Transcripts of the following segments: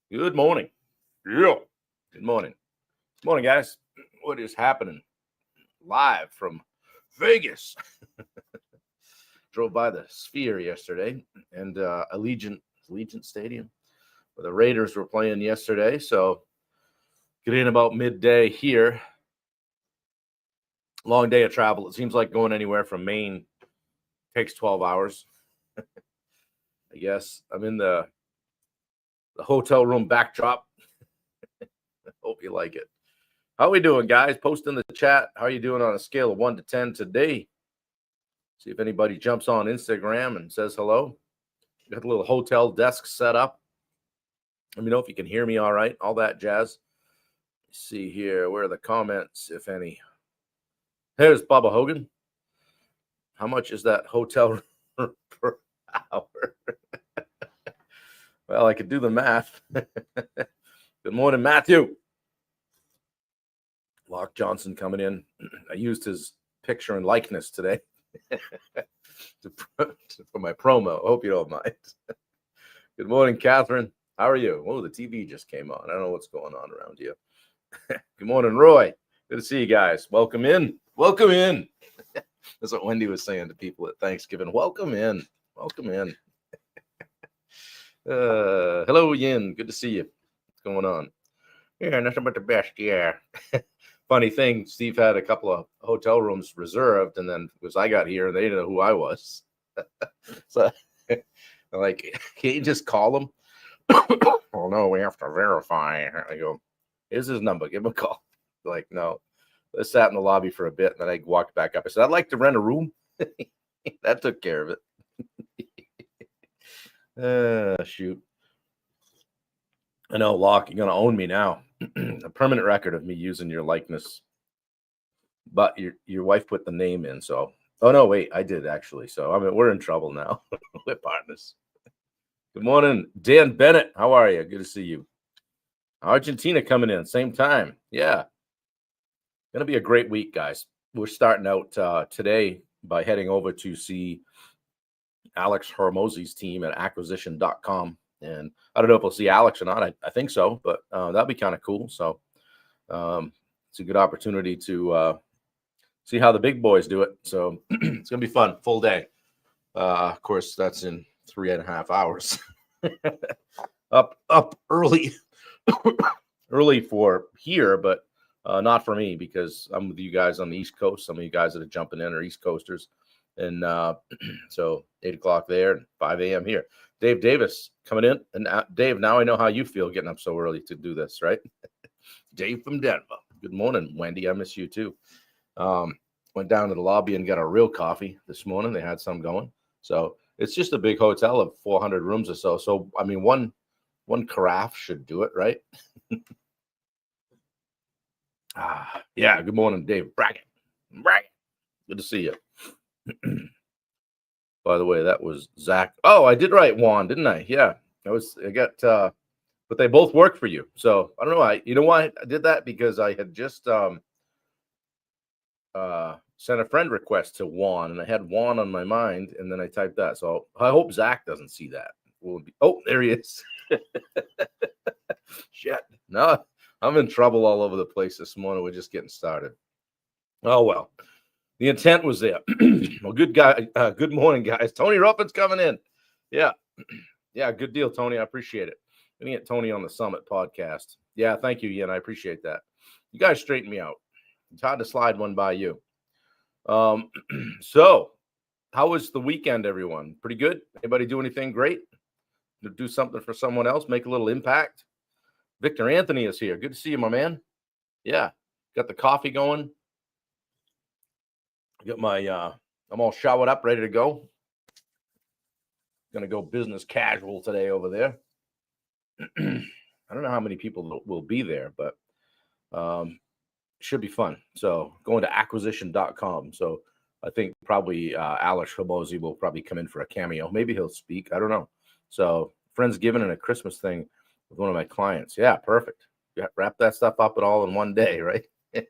Good morning. Yeah. Good morning. Good morning, guys. What is happening? Live from Vegas. Drove by the Sphere yesterday and Allegiant Stadium where the Raiders were playing yesterday. So get in about midday here. Long day of travel. It seems like going anywhere from Maine takes 12 hours. I guess I'm in the hotel room backdrop. Hope you like it. How we doing, guys? Post in the chat. How are you doing on a scale of 1 to 10 today? See if anybody jumps on Instagram and says hello. Got a little hotel desk set up. Let me know if you can hear me all right. All that jazz. Let's see here. Where are the comments, if any? There's Bubba Hogan. How much is that hotel room per hour? Well, I could do the math. Good morning, Matthew. Locke Johnson coming in. I used his picture and likeness today for my promo. I hope you don't mind. Good morning, Catherine. How are you? Oh, the TV just came on. I don't know what's going on around you. Good morning, Roy. Good to see you guys. Welcome in. Welcome in. That's what Wendy was saying to people at Thanksgiving. Welcome in. Welcome in. Hello, Yin. Good to see you. What's going on? Yeah, nothing but the best. Yeah. Funny thing, Steve had a couple of hotel rooms reserved, and then because I got here, they didn't know who I was. So, like, can't you just call them? Oh, no, we have to verify. I go, here's his number. Give him a call. Like, no. I sat in the lobby for a bit, and then I walked back up. I said, I'd like to rent a room. That took care of it. Shoot. I know, Locke, you're going to own me now. A permanent record of me using your likeness. But your wife put the name in, so. Oh, no, wait, I did actually. So, I mean, we're in trouble now. We're partners. Good morning, Dan Bennett. How are you? Good to see you. Argentina coming in, same time. Yeah. Going to be a great week, guys. We're starting out today by heading over to see Alex Hormozzi's team at acquisition.com. And I don't know if we'll see Alex or not. I think so, but that'd be kind of cool. So it's a good opportunity to see how the big boys do it. So it's going to be fun. Full day. Of course, that's in 3.5 hours. up early, early for here, but not for me because I'm with you guys on the East Coast. Some of you guys that are jumping in are East Coasters. And so 8 o'clock there and 5 a.m. here. Dave Davis coming in. And Dave, now I know how you feel getting up so early to do this, right? Dave from Denver. Good morning, Wendy. I miss you too. Went down to the lobby and got a real coffee this morning. They had some going. So it's just a big hotel of 400 rooms or so. So, I mean, one carafe should do it, right? Yeah. Good morning, Dave Brackett. Good to see you. By the way, that was Zach. Oh, I did write Juan, didn't I? Yeah, I got, but they both work for you. So I don't know. You know why I did that? Because I had just sent a friend request to Juan, and I had Juan on my mind, and then I typed that. So I hope Zach doesn't see that. Oh, there he is. Shit. No, I'm in trouble all over the place this morning. We're just getting started. Oh, well. The intent was there. Well, good morning, guys. Tony Ruffin's coming in. Yeah. Yeah, good deal, Tony. I appreciate it. We can get Tony on the Summit podcast. Yeah, thank you, Ian. I appreciate that. You guys straighten me out. It's hard to slide one by you. So, how was the weekend, everyone? Pretty good? Anybody do anything great? Do something for someone else? Make a little impact? Victor Anthony is here. Good to see you, my man. Yeah. Got the coffee going. Got my, I'm all showered up, ready to go. Gonna go business casual today over there. I don't know how many people will be there, but should be fun. So going to acquisition.com. So I think probably Alex Hormozzi will probably come in for a cameo. Maybe he'll speak. I don't know. So Friendsgiving and a Christmas thing with one of my clients. Yeah, perfect. Yeah, wrap that stuff up all in one day, right? I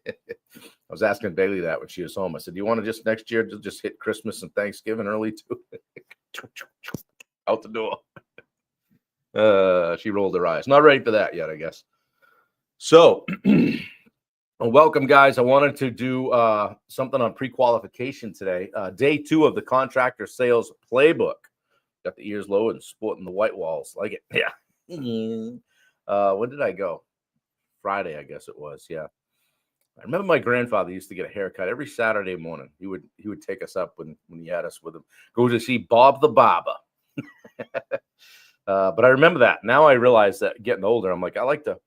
was asking Bailey that when she was home. I said, do you want to just next year just hit Christmas and Thanksgiving early too? Out the door. She rolled her eyes. Not ready for that yet, I guess. So, welcome, guys. I wanted to do something on pre-qualification today. Day 2 of the contractor sales playbook. Got the ears low and sporting the white walls. Like it. Yeah. When did I go? Friday, I guess it was. Yeah. I remember my grandfather used to get a haircut every Saturday morning. He would take us up when he had us with him. Go to see Bob the Barber. But I remember that. Now I realize that getting older, I'm like, I like to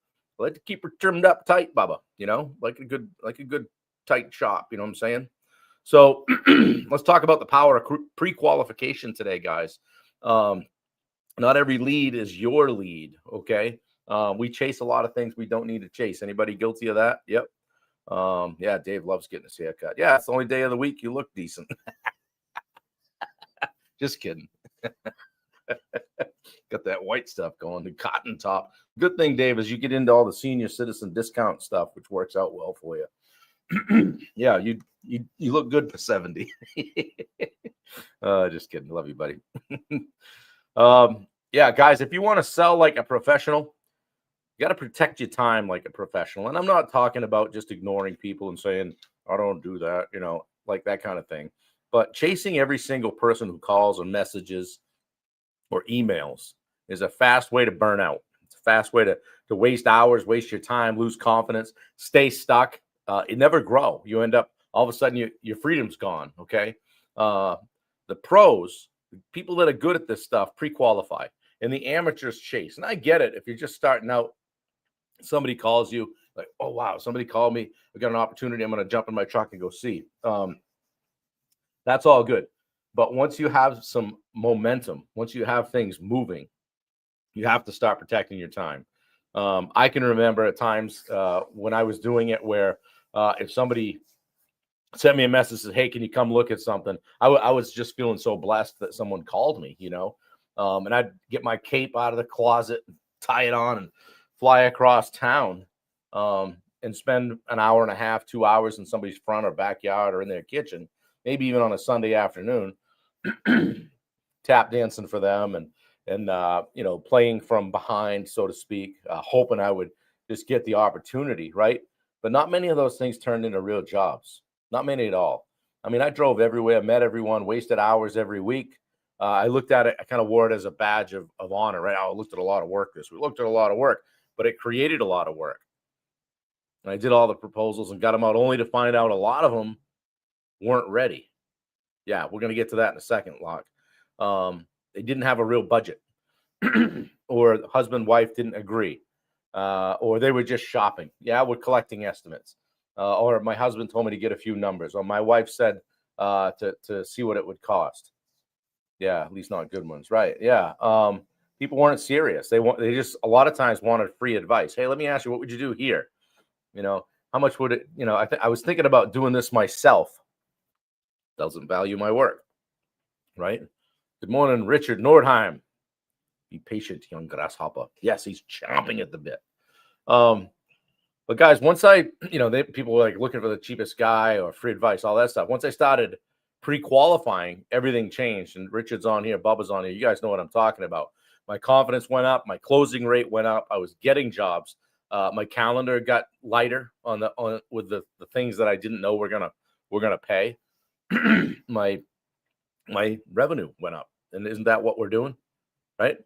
keep her trimmed up tight, Baba. You know, like a good tight shop. You know what I'm saying? So let's talk about the power of pre-qualification today, guys. Not every lead is your lead. Okay. We chase a lot of things we don't need to chase. Anybody guilty of that? Yep. Yeah, Dave loves getting his haircut. Yeah, it's the only day of the week you look decent. Just kidding. Got that white stuff going, the cotton top. Good thing, Dave, is you get into all the senior citizen discount stuff, which works out well for you. Yeah, you look good for 70. Just kidding. Love you, buddy. Yeah, guys, if you want to sell like a professional, you got to protect your time like a professional. And I'm not talking about just ignoring people and saying, I don't do that, you know, like that kind of thing. But chasing every single person who calls or messages or emails is a fast way to burn out. It's a fast way to waste hours, waste your time, lose confidence, stay stuck. It never grow. You end up, all of a sudden, your freedom's gone, okay? The pros, people that are good at this stuff, pre-qualify. And the amateurs chase. And I get it. If you're just starting out, somebody calls you, like, oh, wow, somebody called me. We got an opportunity. I'm going to jump in my truck and go see. That's all good. But once you have some momentum, once you have things moving, you have to start protecting your time. I can remember at times when I was doing it where if somebody sent me a message and said, hey, can you come look at something? I was just feeling so blessed that someone called me, you know, and I'd get my cape out of the closet, tie it on, and fly across town and spend an hour and a half, 2 hours in somebody's front or backyard or in their kitchen, maybe even on a Sunday afternoon, tap dancing for them and you know, playing from behind, so to speak, hoping I would just get the opportunity, right? But not many of those things turned into real jobs. Not many at all. I mean, I drove everywhere, met everyone, wasted hours every week. I looked at it, I kind of wore it as a badge of honor, right? I looked at a lot of work this week. Looked at a lot of work, but it created a lot of work. And I did all the proposals and got them out only to find out a lot of them weren't ready. Yeah, we're going to get to that in a second, Locke. They didn't have a real budget or the husband, wife didn't agree or they were just shopping. Yeah, we're collecting estimates. Or my husband told me to get a few numbers, or my wife said to see what it would cost. Yeah, at least not good ones, right? Yeah. People weren't serious. They just a lot of times wanted free advice. Hey, let me ask you, what would you do here? You know, how much would it? You know, I was thinking about doing this myself. Doesn't value my work, right? Good morning, Richard Nordheim. Be patient, young grasshopper. Yes, he's chomping at the bit. But guys, once I, you know, people were like looking for the cheapest guy or free advice, all that stuff. Once I started pre-qualifying, everything changed. And Richard's on here, Bubba's on here. You guys know what I'm talking about. My confidence went up. My closing rate went up. I was getting jobs. My calendar got lighter with the things that I didn't know we're gonna pay. my revenue went up, and isn't that what we're doing, right?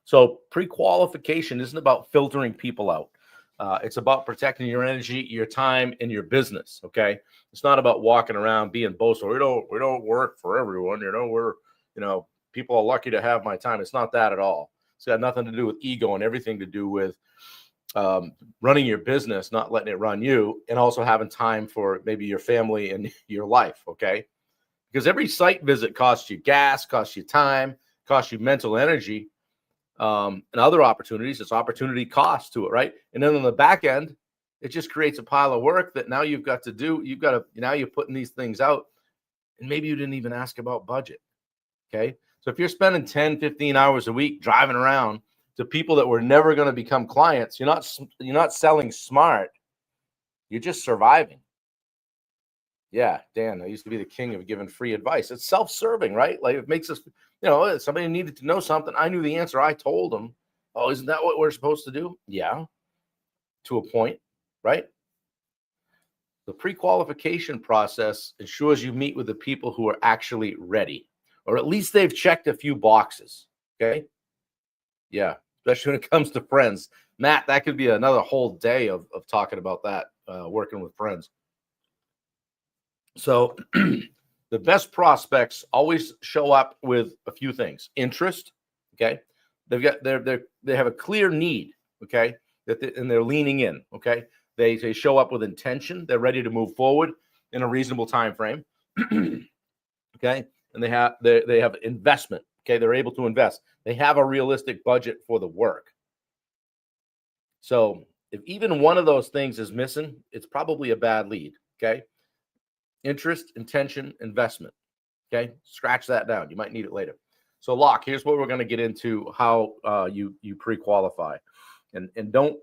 So pre-qualification isn't about filtering people out. It's about protecting your energy, your time, and your business. Okay, it's not about walking around being boastful. We don't work for everyone. People are lucky to have my time. It's not that at all. It's got nothing to do with ego and everything to do with running your business, not letting it run you, and also having time for maybe your family and your life. Okay, because every site visit costs you gas, costs you time, costs you mental energy. And other opportunities, it's opportunity cost to it, right? And then on the back end, it just creates a pile of work that now you've got to do. Now you're putting these things out, and maybe you didn't even ask about budget. Okay. So if you're spending 10, 15 hours a week driving around to people that were never going to become clients, you're not selling smart. You're just surviving. Yeah, Dan, I used to be the king of giving free advice. It's self-serving, right? Like it makes us, somebody needed to know something. I knew the answer. I told them. Oh, isn't that what we're supposed to do? Yeah, to a point, right? The pre-qualification process ensures you meet with the people who are actually ready, or at least they've checked a few boxes. Okay. Yeah. Especially when it comes to friends. Matt, that could be another whole day of talking about that, working with friends. So the best prospects always show up with a few things. Interest. Okay. They have a clear need. Okay. And they're leaning in. Okay. They show up with intention. They're ready to move forward in a reasonable time frame. Okay. And they have investment. Okay. They're able to invest. They have a realistic budget for the work. So if even one of those things is missing, it's probably a bad lead. Okay. Interest, intention, investment. Okay. Scratch that down. You might need it later. So Locke, here's what we're going to get into, how you pre-qualify, and don't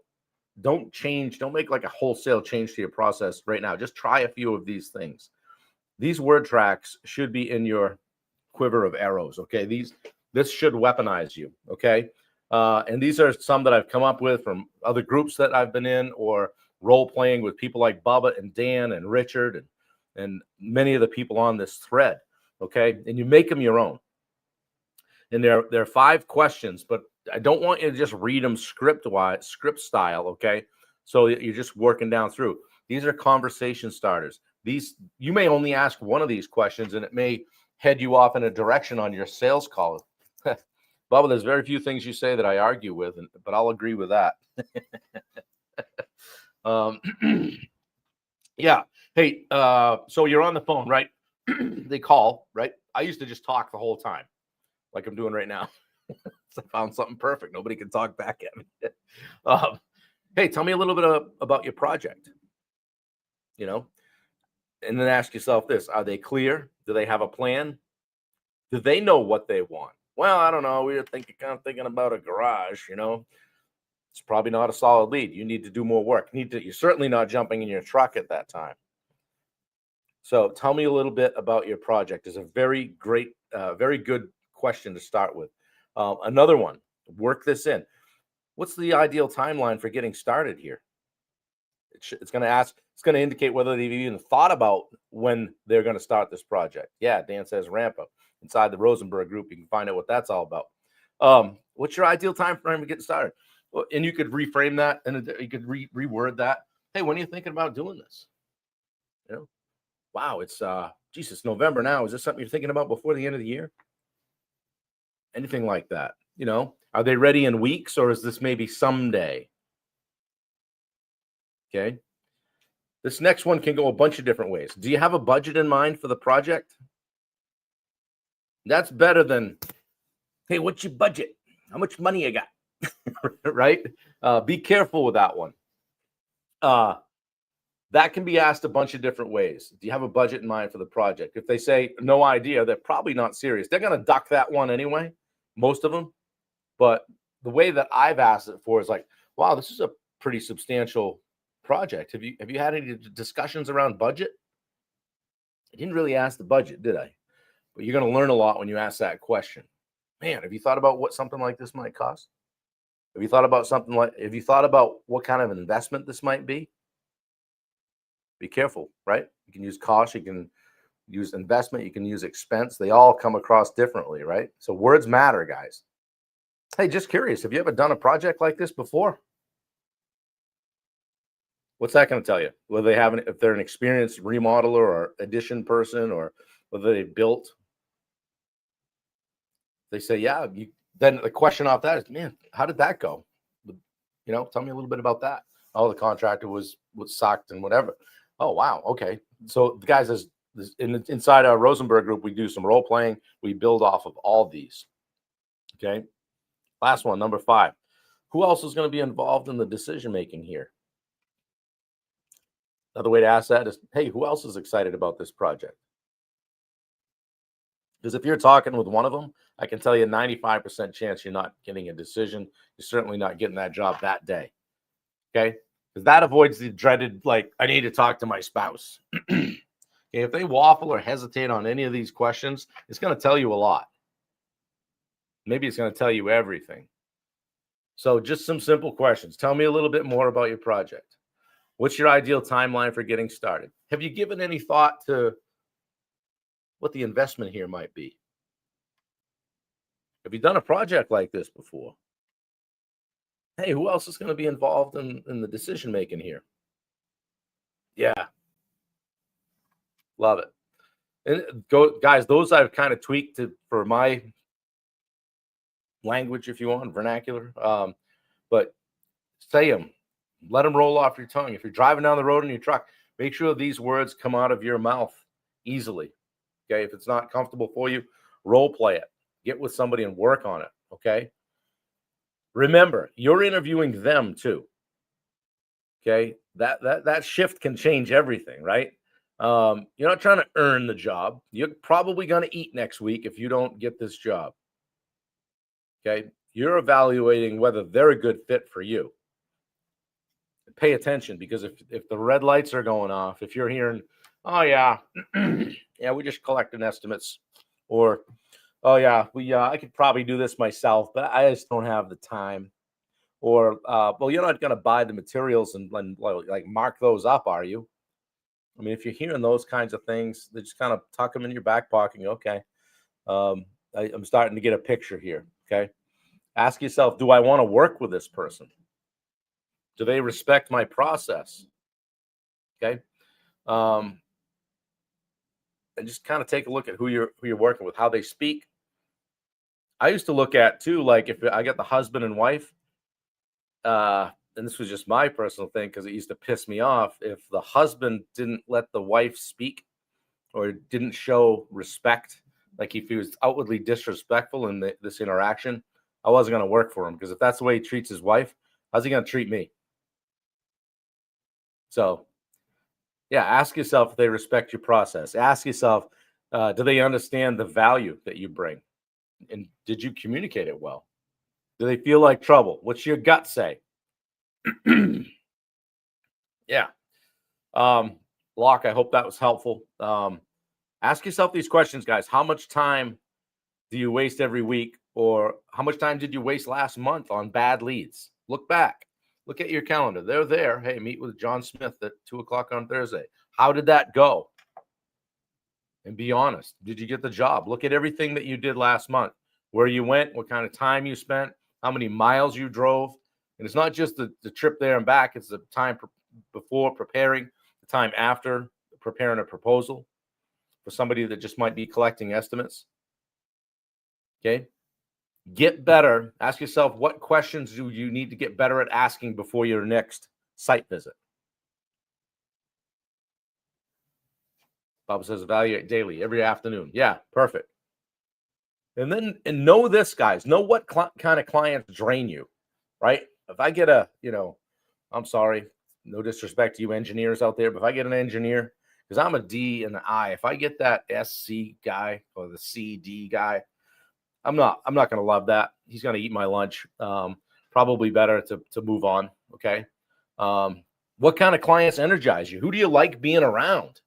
make like a wholesale change to your process right now. Just try a few of these things. These word tracks should be in your quiver of arrows. Okay. This should weaponize you. Okay. And these are some that I've come up with from other groups that I've been in, or role playing with people like Bubba and Dan and Richard and many of the people on this thread. Okay. And you make them your own. And there are 5 questions, but I don't want you to just read them script style. Okay. So you're just working down through. These are conversation starters. You may only ask one of these questions, and it may head you off in a direction on your sales call. Bubba, there's very few things you say that I argue with, but I'll agree with that. Yeah. Hey, so you're on the phone, right? They call, right? I used to just talk the whole time, like I'm doing right now. So I found something perfect. Nobody can talk back at me. Hey, tell me a little bit about your project, and then ask yourself this: are they clear? Do they have a plan? Do they know what they want? Well, I don't know. We were thinking about a garage, It's probably not a solid lead. You need to do more work. You're certainly not jumping in your truck at that time. So tell me a little bit about your project. Is a very good question to start with. Another one, work this in. What's the ideal timeline for getting started here? It's going to indicate whether they've even thought about when they're going to start this project. Yeah, Dan says ramp up. Inside the Rosenberg group, you can find out what that's all about. What's your ideal time frame to get started? Well, and you could reframe that, and you could reword that. Hey, when are you thinking about doing this? Wow, it's it's November now. Is this something you're thinking about before the end of the year? Anything like that? Are they ready in weeks, or is this maybe someday? Okay. This next one can go a bunch of different ways. Do you have a budget in mind for the project? That's better than, hey, what's your budget? How much money you got? Right? Be careful with that one. That can be asked a bunch of different ways. Do you have a budget in mind for the project? If they say no idea, they're probably not serious. They're going to duck that one anyway, most of them. But the way that I've asked it for is like, wow, this is a pretty substantial project. Have you had any discussions around budget? I didn't really ask the budget, did I? But you're going to learn a lot when you ask that question. Man, have you thought about what something like this might cost? Have you thought about what kind of an investment this might be? Be careful, right? You can use cost, you can use investment, you can use expense. They all come across differently, right? So words matter, guys. Hey, just curious, have you ever done a project like this before? What's that going to tell you? Whether if they're an experienced remodeler or addition person, or whether they built. They say, yeah. Then the question off that is, man, how did that go? Tell me a little bit about that. Oh, the contractor was sucked and whatever. Oh, wow. Okay. So the guys, inside our Rosenberg group, we do some role playing. We build off of all these. Okay. Last one, number 5. Who else is going to be involved in the decision making here? Another way to ask that is, hey, who else is excited about this project? Because if you're talking with one of them, I can tell you 95% chance you're not getting a decision. You're certainly not getting that job that day. Okay. Because that avoids the dreaded, like, I need to talk to my spouse. Okay, if they waffle or hesitate on any of these questions, it's going to tell you a lot. Maybe it's going to tell you everything. So just some simple questions. Tell me a little bit more about your project. What's your ideal timeline for getting started? Have you given any thought to what the investment here might be? Have you done a project like this before? Hey, who else is going to be involved in the decision making here? Yeah, love it. And go, guys. Those I've kind of tweaked for my language, if you want, vernacular. But say them, let them roll off your tongue. If you're driving down the road in your truck, make sure these words come out of your mouth easily. Okay, if it's not comfortable for you, role play it. Get with somebody and work on it. Okay. Remember, you're interviewing them too. Okay, that shift can change everything, right? You're not trying to earn the job. You're probably going to eat next week if you don't get this job. Okay, you're evaluating whether they're a good fit for you. Pay attention, because if the red lights are going off, if you're hearing, oh yeah, yeah, we just collecting estimates, or oh yeah, I could probably do this myself, but I just don't have the time. Or well, you're not going to buy the materials and like mark those up, are you? I mean, if you're hearing those kinds of things, they just kind of tuck them in your back pocket. Okay, I'm starting to get a picture here. Okay, ask yourself, do I want to work with this person? Do they respect my process? Okay, and just kind of take a look at who you're working with, how they speak. I used to look at too, like if I got the husband and wife, and this was just my personal thing because it used to piss me off if the husband didn't let the wife speak or didn't show respect, like if he was outwardly disrespectful in this interaction, I wasn't going to work for him, because if that's the way he treats his wife, how's he going to treat me? So yeah, ask yourself if they respect your process. Ask yourself, do they understand the value that you bring? And did you communicate it well? Do they feel like trouble? What's your gut say? Yeah. Locke, I hope that was helpful. Ask yourself these questions, guys. How much time do you waste every week? Or how much time did you waste last month on bad leads? Look back. Look at your calendar. They're there. Hey, meet with John Smith at 2:00 on Thursday. How did that go? And be honest. Did you get the job? Look at everything that you did last month, where you went, what kind of time you spent, how many miles you drove. And it's not just the trip there and back. It's the time before preparing, the time after preparing a proposal for somebody that just might be collecting estimates. Okay. Get better. Ask yourself, what questions do you need to get better at asking before your next site visit? Bob says evaluate daily, every afternoon. Yeah, perfect. And then, and know this, guys, know what kind of clients drain you, right? If I get I'm sorry, no disrespect to you engineers out there, but if I get an engineer, because I'm a D and an I, if I get that SC guy or the CD guy, I'm not going to love that. He's going to eat my lunch. Probably better to move on. Okay. What kind of clients energize you? Who do you like being around?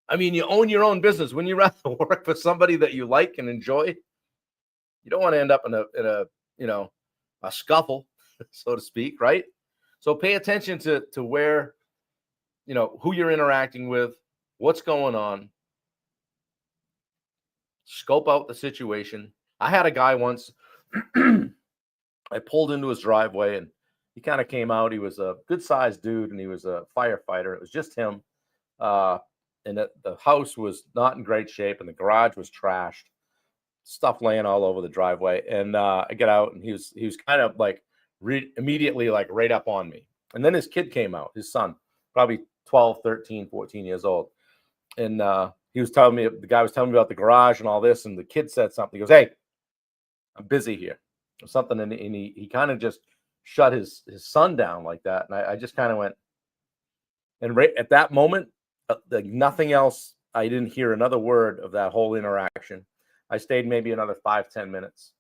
I mean, you own your own business. When you rather work for somebody that you like and enjoy, you don't want to end up in a scuffle, so to speak, right? So pay attention to where, who you're interacting with, what's going on. Scope out the situation. I had a guy once, I pulled into his driveway and he kind of came out. He was a good sized dude and he was a firefighter. It was just him. And the house was not in great shape and the garage was trashed, stuff laying all over the driveway. And I get out and he was kind of like immediately like right up on me. And then his kid came out, his son, probably 12, 13, 14 years old. And he was telling me, the guy was telling me about the garage and all this. And the kid said something. He goes, "Hey, I'm busy here," or something. And he kind of just shut his son down like that. And I just kind of went, and right at that moment, like nothing else, I didn't hear another word of that whole interaction. I stayed maybe another 5-10 minutes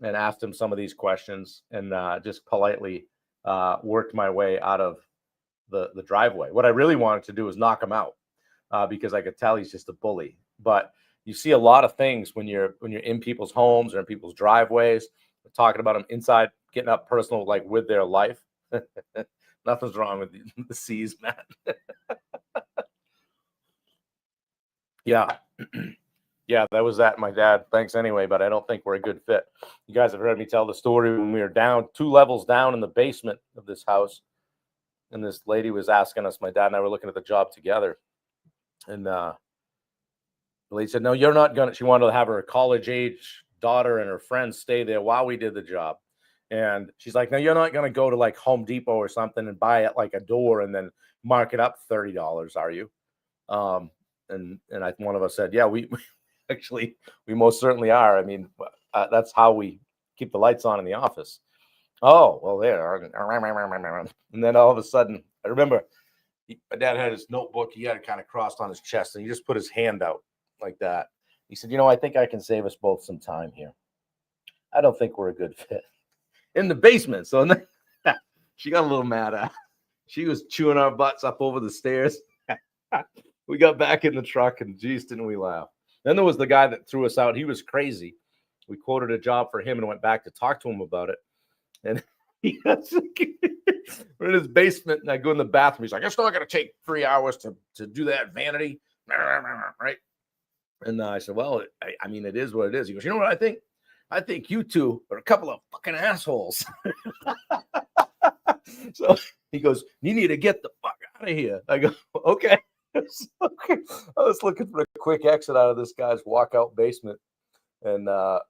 and asked him some of these questions and just politely worked my way out of the driveway. What I really wanted to do was knock him out because I could tell he's just a bully. But you see a lot of things when you're in people's homes or in people's driveways, talking about them inside getting up personal, like with their life. Nothing's wrong with the C's, Matt. Yeah. Yeah, that was that, my dad. Thanks anyway, but I don't think we're a good fit. You guys have heard me tell the story when we were down 2 levels down in the basement of this house. And this lady was asking us, my dad and I were looking at the job together. And the lady said, no, you're not going to. She wanted to have her college age daughter and her friends stay there while we did the job. And she's like, no, you're not going to go to like Home Depot or something and buy it like a door and then mark it up $30, are you? And one of us said, yeah, we actually, we most certainly are. I mean, that's how we keep the lights on in the office. Oh, well, there. And then all of a sudden, I remember my dad had his notebook. He had it kind of crossed on his chest, and he just put his hand out like that. He said, I think I can save us both some time here. I don't think we're a good fit. In the basement. So then, she got a little mad. She was chewing our butts up over the stairs. We got back in the truck, and geez, didn't we laugh. Then there was the guy that threw us out. He was crazy. We quoted a job for him and went back to talk to him about it. And we're in his basement, and I go in the bathroom. He's like, it's not going to take 3 hours to do that vanity. Right. And I said, well, I mean, it is what it is. He goes, you know what I think? I think you two are a couple of fucking assholes. So he goes, you need to get the fuck out of here. I go, okay. I was looking for a quick exit out of this guy's walkout basement. And I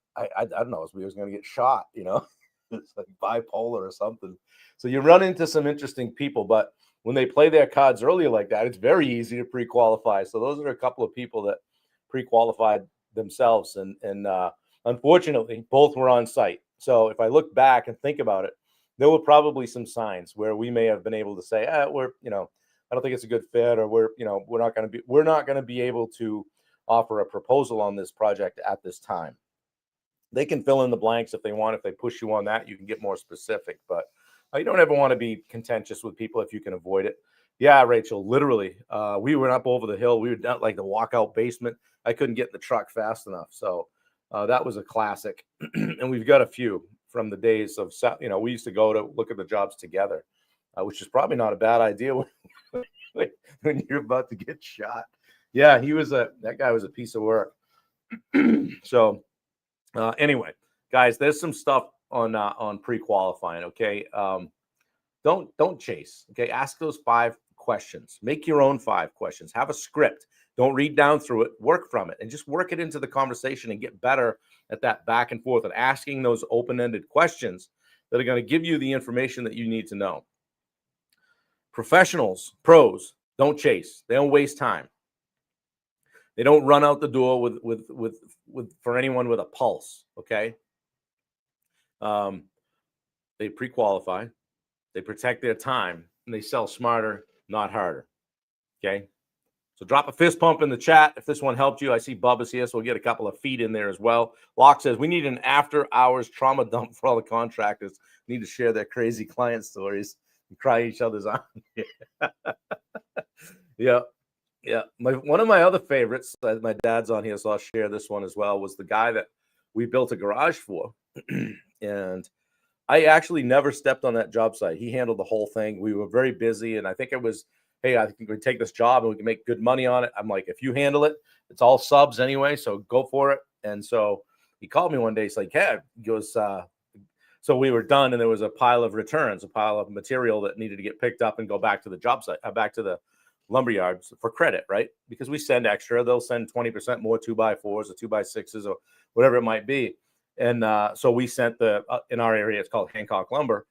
don't know, we was going to get shot, It's like bipolar or something. So you run into some interesting people, but when they play their cards earlier like that, it's very easy to pre-qualify. So those are a couple of people that pre-qualified themselves. And unfortunately, both were on site. So if I look back and think about it, there were probably some signs where we may have been able to say, I don't think it's a good fit, or we're not going to be able to offer a proposal on this project at this time. They can fill in the blanks if they want. If they push you on that, you can get more specific, but you don't ever want to be contentious with people if you can avoid it. Yeah, Rachel, literally, we went up over the hill. We were down like the walkout basement. I couldn't get in the truck fast enough. So that was a classic. And we've got a few from the days of, we used to go to look at the jobs together, which is probably not a bad idea when you're about to get shot. Yeah, that guy was a piece of work. So anyway, guys, there's some stuff on pre-qualifying. Okay. Don't chase. Okay. Ask those 5 questions, make your own 5 questions, have a script. Don't read down through it, work from it, and just work it into the conversation and get better at that back and forth and asking those open-ended questions that are going to give you the information that you need to know. Professionals, pros, don't chase. They don't waste time. They don't run out the door with for anyone with a pulse. Okay. They pre-qualify, they protect their time, and they sell smarter, not harder. Okay. So drop a fist pump in the chat if this one helped you. I see Bubba's here, so we'll get a couple of feet in there as well. Locke says, we need an after-hours trauma dump for all the contractors. Need to share their crazy client stories and cry each other's on. Yeah. Yeah. One of my other favorites, my dad's on here, so I'll share this one as well, was the guy that we built a garage for. And I actually never stepped on that job site. He handled the whole thing. We were very busy, and I think it was, hey, I think we can take this job and we can make good money on it. I'm like, if you handle it, it's all subs anyway, so go for it. And so he called me one day. He's like, hey, he goes, so we were done, and there was a pile of returns, a pile of material that needed to get picked up and go back to the job site, back to the lumber yards for credit, right? Because we send extra. They'll send 20% more 2x4s or 2x6s or whatever it might be. And so we sent in our area, it's called Hancock Lumber.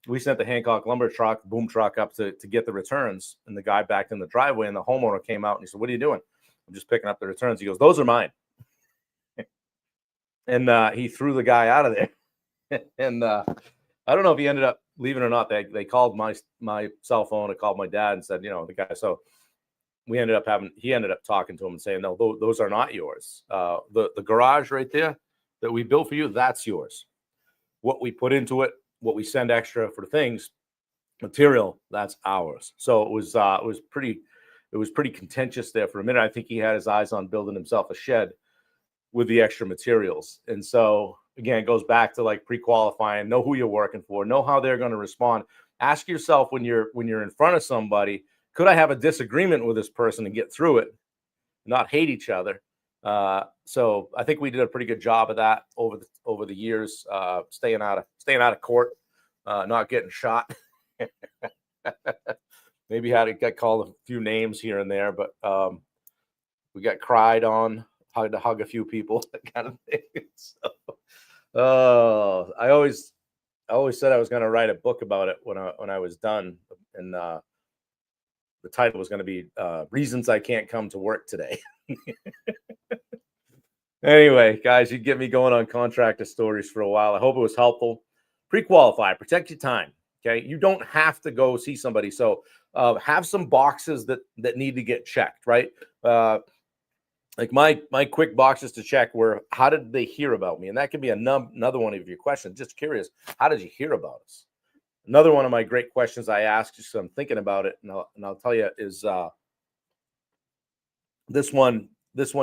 We sent the Hancock Lumber truck, boom truck up to get the returns. And the guy backed in the driveway, and the homeowner came out and he said, what are you doing? I'm just picking up the returns. He goes, those are mine. And he threw the guy out of there. And I don't know if he ended up leaving or not. They called my cell phone. I called my dad and said, the guy. So he ended up talking to him and saying, no, those are not yours. The garage right there that we built for you, that's yours. What we put into it, what we send extra for things, material, that's ours. So it was pretty contentious there for a minute. I think he had his eyes on building himself a shed with the extra materials. And so again, it goes back to like pre-qualifying, know who you're working for, know how they're going to respond. Ask yourself when you're in front of somebody, could I have a disagreement with this person and get through it, not hate each other? So I think we did a pretty good job of that over the years, staying out of court, not getting shot. Maybe had to get called a few names here and there, but we got cried on, had to hug a few people, that kind of thing. So, I always said I was going to write a book about it when I was done, and the title was going to be "Reasons I Can't Come to Work Today." Anyway, guys, you get me going on contractor stories for a while. I hope it was helpful. Pre-qualify, protect your time. Okay, you don't have to go see somebody, so have some boxes that need to get checked, right? Like my quick boxes to check were, how did they hear about me? And that could be another one of your questions. Just curious, how did you hear about us? Another one of my great questions I ask, just so I'm thinking about it, and I'll tell you, is this one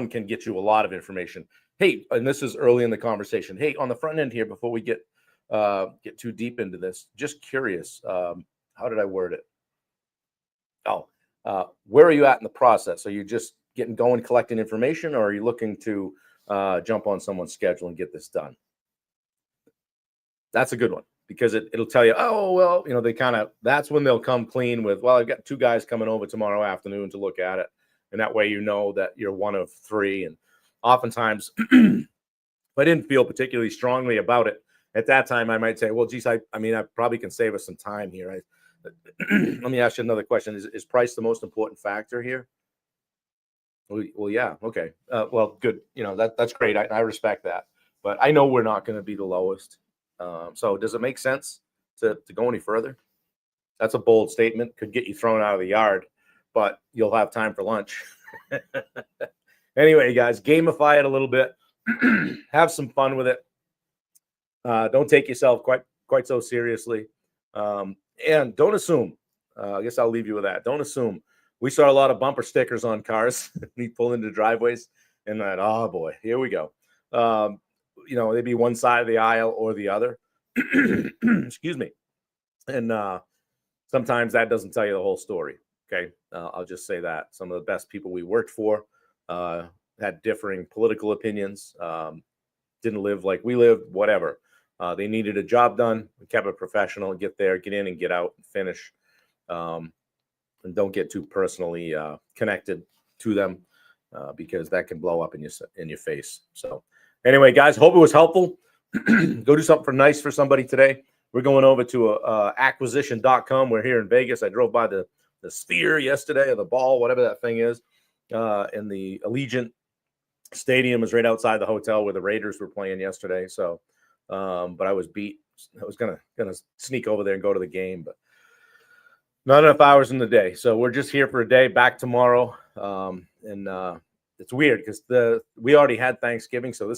can get you a lot of information. Hey, and this is early in the conversation. Hey, on the front end here, before we get too deep into this, just curious, how did I word it? Oh, where are you at in the process? Are you just getting going, collecting information, or are you looking to jump on someone's schedule and get this done? That's a good one, because it'll tell you, oh, well, that's when they'll come clean with, well, I've got 2 guys coming over tomorrow afternoon to look at it. And that way, you know that you're one of 3. And oftentimes, if I didn't feel particularly strongly about it at that time, I might say, well, geez, I probably can save us some time here. Let me ask you another question. Is price the most important factor here? Well, yeah. Okay. Well, good. That's great. I respect that. But I know we're not going to be the lowest. So does it make sense to go any further? That's a bold statement. Could get you thrown out of the yard, but you'll have time for lunch. Anyway, guys, gamify it a little bit. Have some fun with it. Don't take yourself quite so seriously. And don't assume. I guess I'll leave you with that. Don't assume. We saw a lot of bumper stickers on cars. We pull into driveways, and then, oh boy, here we go. They'd be one side of the aisle or the other. Excuse me. And sometimes that doesn't tell you the whole story. Okay, I'll just say that some of the best people we worked for had differing political opinions, didn't live like we lived, whatever. They needed a job done. We kept it professional. Get there, get in, and get out, and finish. And don't get too personally connected to them, because that can blow up in your face. So, anyway, guys, hope it was helpful. Go do something nice for somebody today. We're going over to acquisition.com. We're here in Vegas. I drove by the Sphere yesterday, or the ball, whatever that thing is, and the Allegiant Stadium is right outside the hotel where the Raiders were playing yesterday. So, but I was beat. I was gonna sneak over there and go to the game, but not enough hours in the day. So we're just here for a day, back tomorrow. And it's weird because we already had Thanksgiving, so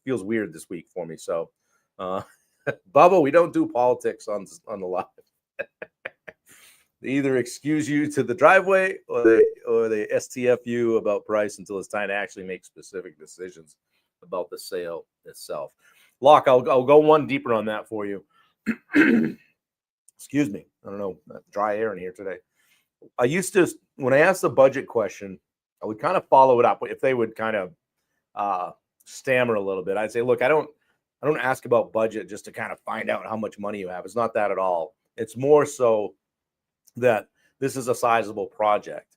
feels weird this week for me. So, Bubba, we don't do politics on the live. They either excuse you to the driveway, or they STF you about price until it's time to actually make specific decisions about the sale itself. Locke, I'll go one deeper on that for you. Excuse me. I don't know, dry air in here today. I used to, when I asked the budget question, I would kind of follow it up. If they would kind of stammer a little bit, I'd say, look, I don't ask about budget just to kind of find out how much money you have. It's not that at all. It's more so that this is a sizable project,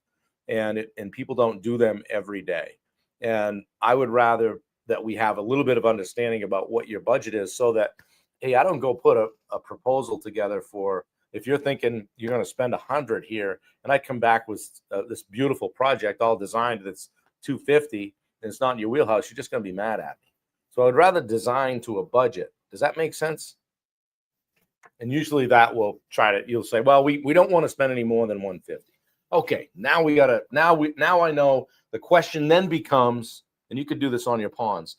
and people don't do them every day. And I would rather that we have a little bit of understanding about what your budget is, so that, hey, I don't go put a proposal together for, if you're thinking you're going to spend 100 here, and I come back with this beautiful project all designed that's 250, and it's not in your wheelhouse, you're just going to be mad at me. So I'd rather design to a budget. Does that make sense? And usually that will you'll say, well, we don't want to spend any more than 150. Okay, now I know. The question then becomes, and you could do this on your pawns.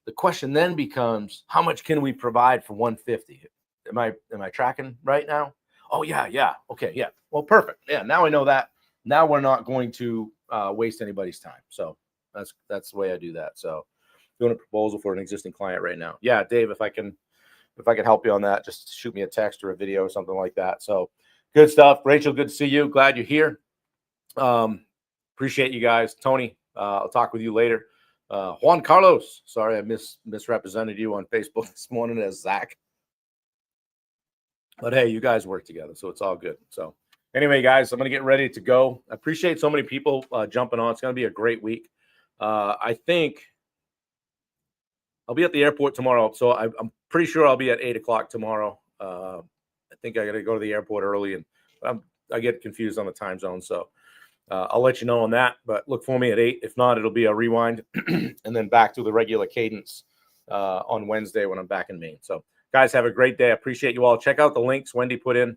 The question then becomes, how much can we provide for 150? Am I tracking right now? Oh yeah. Okay, yeah. Well, perfect. Yeah, now I know that. Now we're not going to waste anybody's time. So that's the way I do that. So doing a proposal for an existing client right now. Yeah, Dave, if I can help you on that, just shoot me a text or a video or something like that. So good stuff. Rachel, good to see you. Glad you're here. Appreciate you guys. Tony, I'll talk with you later. Juan Carlos, sorry I misrepresented you on Facebook this morning as Zach. But hey, you guys work together, so it's all good. So anyway, guys, I'm going to get ready to go. I appreciate so many people jumping on. It's going to be a great week. I think I'll be at the airport tomorrow, so I'm pretty sure I'll be at 8 o'clock tomorrow. I think I got to go to the airport early, and I get confused on the time zone, so I'll let you know on that. But look for me at 8. If not, it'll be a rewind, and then back to the regular cadence on Wednesday when I'm back in Maine. So, guys, have a great day. I appreciate you all. Check out the links Wendy put in.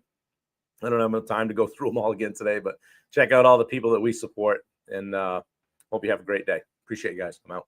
I don't have enough time to go through them all again today, but check out all the people that we support, and hope you have a great day. Appreciate you guys. I'm out.